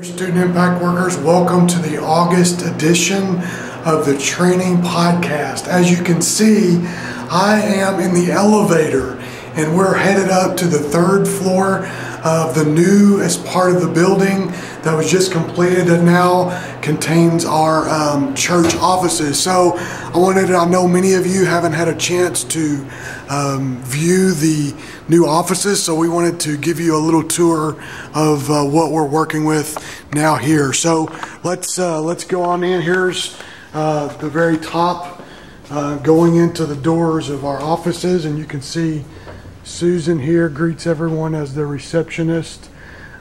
Student Impact Workers, welcome to the August edition of the Training Podcast. As you can see, I am in the elevator and we're headed up to the third floor of the new as part of the building that was just completed that now contains our church offices. So I know many of you haven't had a chance to view the new offices, so we wanted to give you a little tour of what we're working with now here. So let's go on in. Here's the very top going into the doors of our offices, and you can see Susan here greets everyone as the receptionist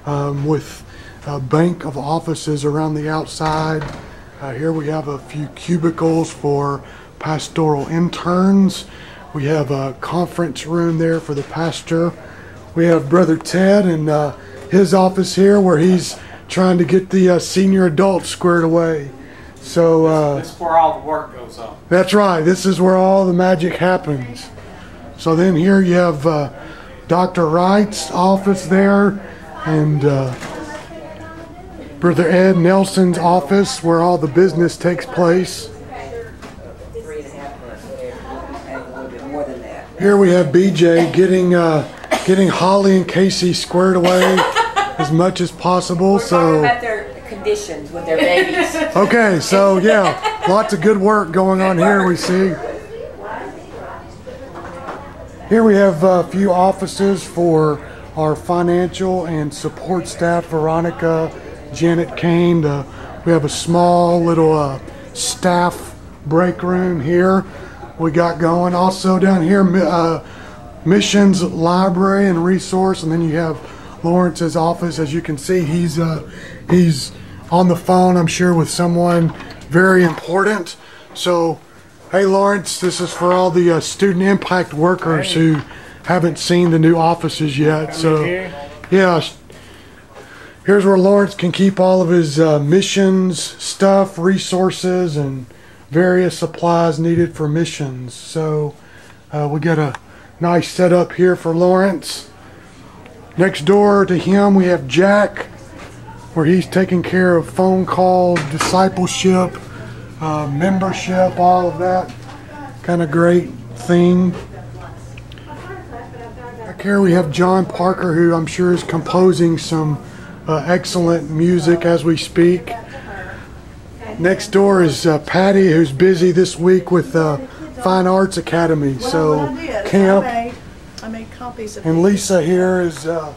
with a bank of offices around the outside. Here we have a few cubicles for pastoral interns. We have a conference room there for the pastor. We have Brother Ted and his office here where he's trying to get the senior adults squared away. So this is where all the work goes on. That's right. This is where all the magic happens. So then here you have Dr. Wright's office there, and Brother Ed Nelson's office where all the business takes place. Here we have BJ getting Holly and Casey squared away as much as possible. We're talking about their conditions with their babies. Okay, so yeah, lots of good work going on here, we see. Here we have a few offices for our financial and support staff, Veronica, Janet Kane. We have a small little staff break room here we got going. Also down here, missions, library, and resource. And then you have Lawrence's office. As you can see, he's on the phone, I'm sure, with someone very important. So, hey Lawrence, this is for all the student impact workers who haven't seen the new offices yet. So, yeah, here's where Lawrence can keep all of his missions stuff, resources, and various supplies needed for missions. So we got a nice setup here for Lawrence. Next door to him we have Jack, where he's taking care of phone calls, discipleship, membership, all of that kind of great thing. Back here we have John Parker, who I'm sure is composing some excellent music as we speak. Next door is Patty, who's busy this week with Fine Arts Academy, so camp. I made copies of and Lisa here is the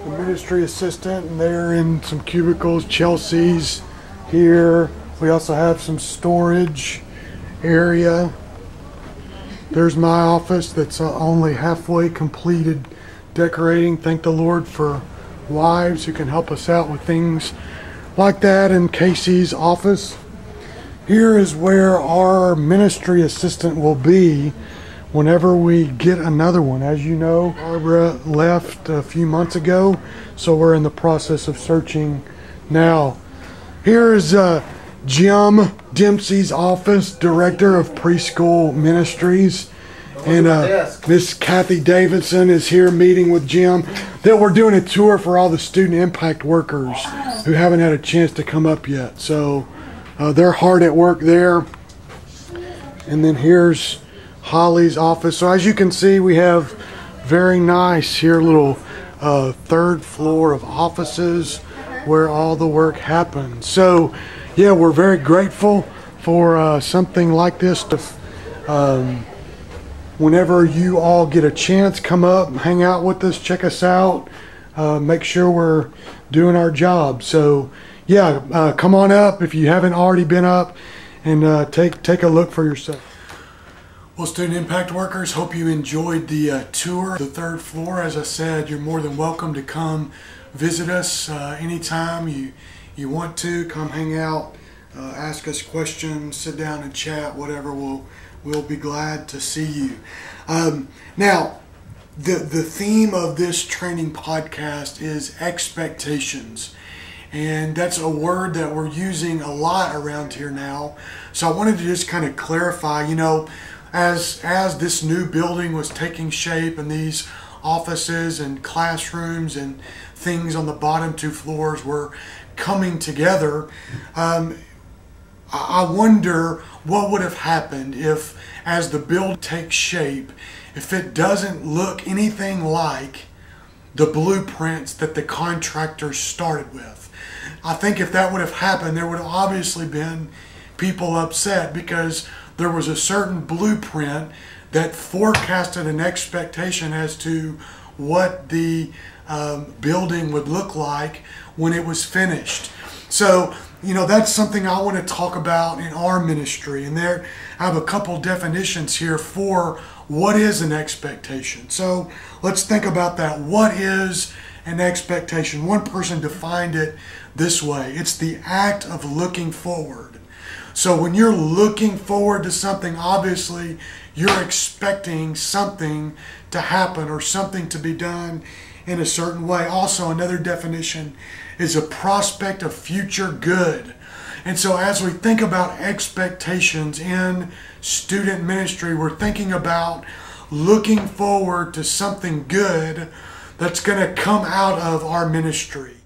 ministry assistant, and they're in some cubicles. Chelsea's here. We also have some storage area. There's my office that's only halfway completed decorating. Thank the Lord for wives who can help us out with things like that. In Casey's office. Here is where our ministry assistant will be whenever we get another one. As you know, Barbara left a few months ago, so we're in the process of searching now. Here is Jim Dempsey's office, Director of Preschool Ministries. And Miss Kathy Davidson is here meeting with Jim. That we're doing a tour for all the student impact workers who haven't had a chance to come up yet. So they're hard at work there. And then here's Holly's office. So as you can see, we have very nice here little third floor of offices where all the work happens. So yeah, we're very grateful for something like this. Whenever you all get a chance, come up, hang out with us, check us out, make sure we're doing our job. So yeah, come on up if you haven't already been up, and take a look for yourself. Well, student impact workers, hope you enjoyed the tour. The third floor, as I said, you're more than welcome to come visit us anytime you want to. Come hang out, ask us questions, sit down and chat, whatever. We'll be glad to see you. Now, the theme of this training podcast is expectations. And that's a word that we're using a lot around here now. So I wanted to just kind of clarify, you know, as this new building was taking shape and these offices and classrooms and things on the bottom 2 floors were coming together. I wonder what would have happened if, as the build takes shape, if it doesn't look anything like the blueprints that the contractors started with. I think if that would have happened, there would have obviously been people upset because there was a certain blueprint that forecasted an expectation as to what the building would look like when it was finished. So, you know, that's something I want to talk about in our ministry. And there, I have a couple definitions here for what is an expectation. So let's think about that. What is an expectation? One person defined it this way. It's the act of looking forward. So when you're looking forward to something, obviously you're expecting something to happen or something to be done in a certain way. Also, another definition is a prospect of future good. And so as we think about expectations in student ministry, we're thinking about looking forward to something good that's going to come out of our ministry.